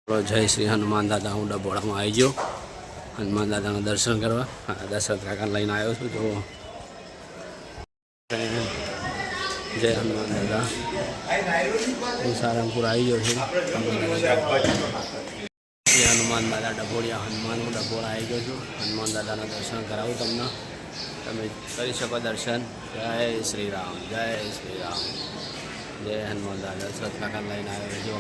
जय श्री हनुमान दादा हूँ डबोड़ा में आई गयो हनुमान दादा दर्शन करवा दशरथ काका लईने आयो छुं तो जय हनुमान दादा हूँ सारंगपुर आई गयो छुं हनुमान दादा डबोड़िया हनुमान हूँ डबोड़ा आई गयो छुं हनुमान दादा दर्शन करावुं तमने तमे करी शको दर्शन। जय श्री राम जय हनुमान दादा दशरथ काका लईने आयो छो।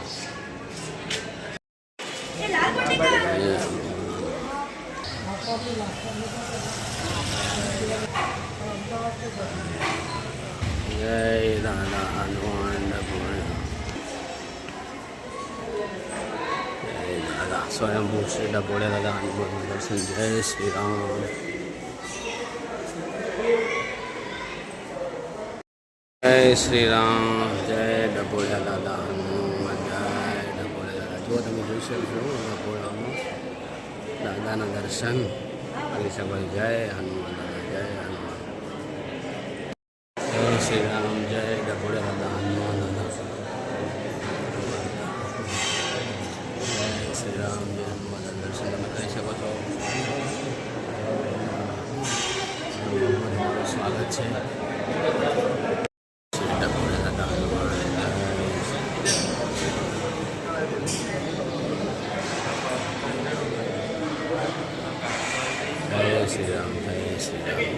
जय दादा हनुमान जय दादा स्वयंभू श्री डबोड़े दादा हनुमान दर्शन। जय श्री राम जय श्री राम जय डबोड़े दादा हनुमान जय डबोड़े दादा। जो तमे जोई शको डबोड़ा दादा दर्शन करी शको। जय हनुमान दादा जय हनुमान जय श्री राम जय डबोड़े दादा हनुमान दादा जय श्री राम जय हनुमान दादा दर्शन तमे करी शको छो। स्वागत है डबोड़े दादा हनुमान जय श्री राम जय श्री राम।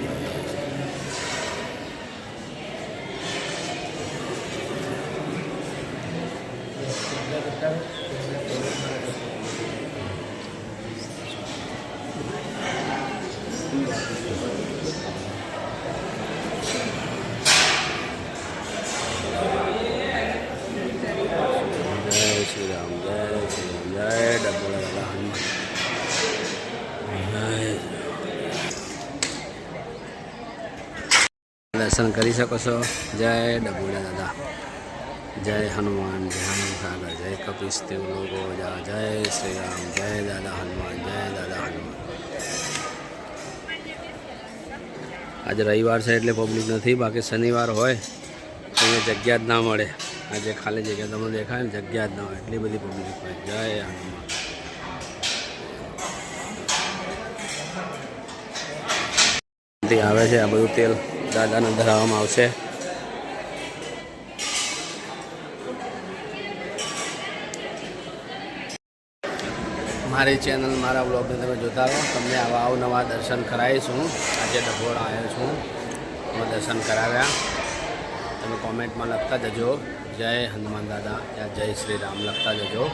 जय डबोड़ा दादा हनुमान दर्शन करी सको छो। जय डबोड़ा दादा जय हनुमान सागर जय कपीस देव लोगो जय श्री राम जय दादा हनुमान आज रविवार है एटले पब्लिक नहीं बाकी शनिवार होय तो जग्या ज ना मळे। आज खाली जगह तमने देखाय ने जग्या ज ना होय एटली बधी पब्लिक होय। जय हनुमान आवे छे आ बधुं तेल दादा ने धराववामां आवशे। मारी चेनल मारा ब्लॉग ने तमे जोता रहो तमने आवा अवनवा दर्शन करावीशुं। आज डबोड़ा आव्यो छुं मैं दर्शन कराव्या तमे कॉमेंट में लखता जजो जय हनुमान दादा या जय श्री राम लखता जजो।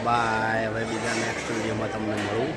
बाय। हवे बीजा नेक्स्ट विडियो में तमने मळुं।